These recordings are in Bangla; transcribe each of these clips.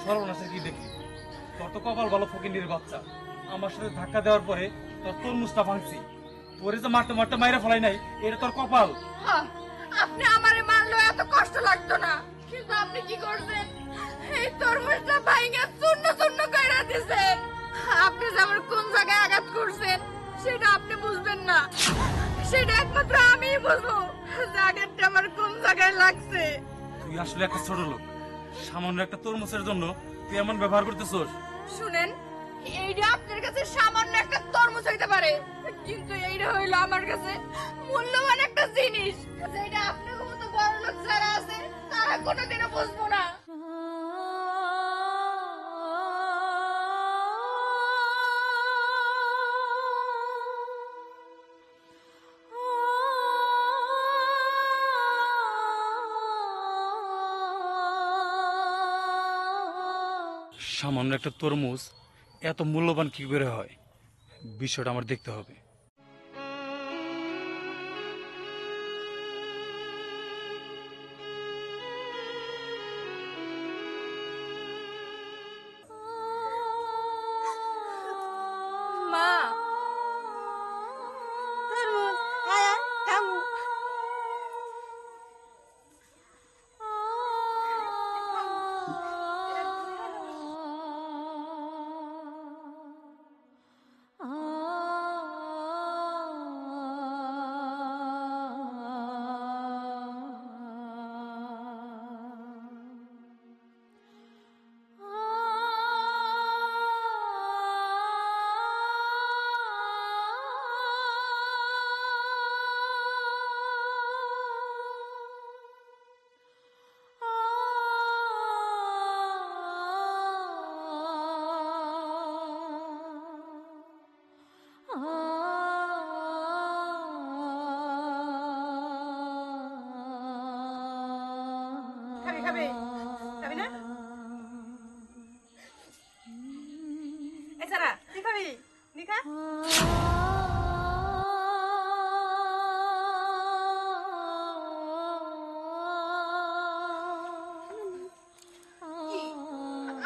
সর্বনাশের কি দেখি? তোর তো কপাল ভালো, ফকিন্দির বাচ্চা। আমার সাথে ধাক্কা দেওয়ার পরে তোর তরমুজটা ভাঙছি। তোরে যে মারতে মারতে মাইরা ফেলাই নাই, এটা তোর কপাল। হ্যাঁ, আপনি আমারে মারলো এত কষ্ট লাগতো না, কিন্তু আপনি কি করছেন? এই তরমুজটা ভাঙা চূর্ণ চূর্ণ কইরা দিছেন। আপনি যে আমার কোন জায়গায় আঘাত করছেন সেটা আপনি বুঝবেন না, সেটা একমাত্র আমিই বুঝবো যে আঘাতটা আমার কোন জায়গায় লাগছে। তুই আসলে একটা ছোট লোক। সামান্য একটা তরমুজের জন্য তুই এমন ব্যবহার করতেছস? শুনেন, এইটা আপনার কাছে সামান্য একটা তরমুজ হইতে পারে, কিন্তু এইটা হইলো আমার কাছে মূল্যবান একটা জিনিস, যেটা আপনার মতো বড় লোক যারা আছে তারা কোনোদিনও বুঝবো না। সামান্য একটা তরমুজ এত মূল্যবান কি করে হয়? বিষয়টা আমার দেখতে হবে। মা, তরমুজ আয়া খামু। খাবি খাবি খাবি না? এই সারা, তুই খাবি? নিখা।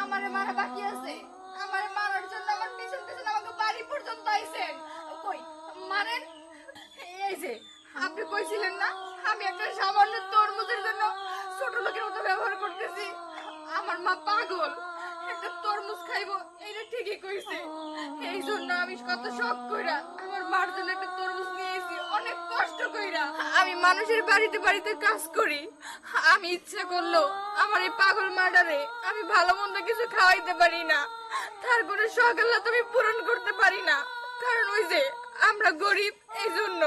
আমারে মারা বাকি আছে? আমারে মারার জন্য আমার পিছন পিছন আমাকে বাড়ি পর্যন্ত আইছেন। কই মারেন? এই যে আপনি কইছিলেন না আমি একটা সামান্য তরমুজের জন্য ছোট লোকের মতো ব্যবহার করতেছি। আমার মা পাগল, একটা তরমুজ খাইবো এটা ঠিকই কইছে। এই জন্য আমি কত শখ কইরা আমার মার জন্য একটা তরমুজ নিয়ে এসেছি, অনেক কষ্ট কইরা। আমি মানুষের বাড়িতে বাড়িতে কাজ করি, আমি ইচ্ছে করলো আমার এই পাগল মাটারে আমি ভালো মন্দ কিছু খাওয়াইতে পারি না, তার কোনো শখ আল্লাহ তুমি পূরণ করতে পারি না, কারণ ওই যে আমরা গরিব এই জন্য।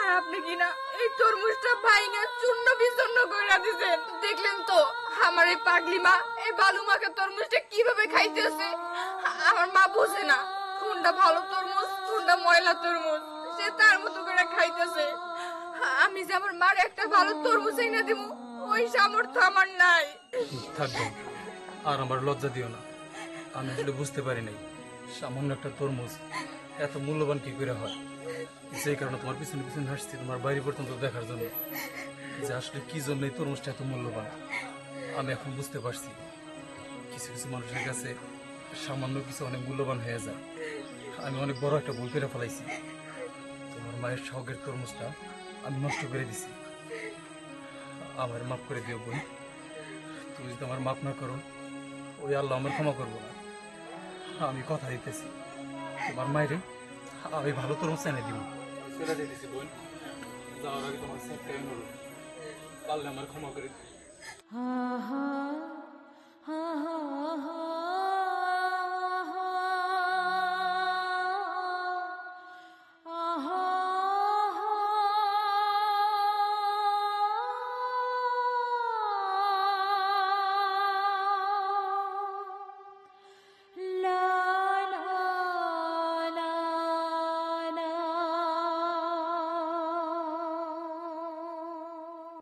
আর আপনি কিনা এই তরমুজটা ভাইঙা চূর্ণ বিচূর্ণ কইরা দিছেন। দেখলেন তো আমার এই পাগলি মা এই বালু মাকে তরমুজটা কিভাবে খাইতেছে। আমার মা বোঝে না কোনটা ভালো তরমুজ কোনটা ময়লা তরমুজ, সে তার মতো করে খাইতেছে। আমি যে আমার মার একটা ভালো তরমুজ এনে দিব ওই সামর্থ্য আমার নাই। থাকবে আর আমার লজ্জা দিও না। আমি আসলে বুঝতে পারি নাই সামান্য একটা তরমুজ এত মূল্যবান কি করে হয়। সেই কারণে তোমার পিছনে পিছনে হাসছি তোমার বাড়ি পর্যন্ত দেখার জন্য, যে আসলে কি জন্য এই তরমুজটা এত মূল্যবান। আমি এখন বুঝতে পারছি কিছু কিছু মানুষের কাছে সামান্য কিছু অনেক মূল্যবান হয়ে যায়। আমি অনেক বড় একটা ভুল করে ফেলাইছি। তোমার মায়ের শখের তরমুজটা আমি নষ্ট করে দিছি। আমার মাফ করে দিও বোন। তুমি যদি আমার মাফ না করো ওই আল্লাহ আমার ক্ষমা করবো না। আমি কথা দিতেছি তোমার মায়েরে আমি ভালো তরমুজ এনে দিব। চলে যেতেছি বোন, যাওয়ার আগে তোমার পারলে আমার ক্ষমা করে দিও।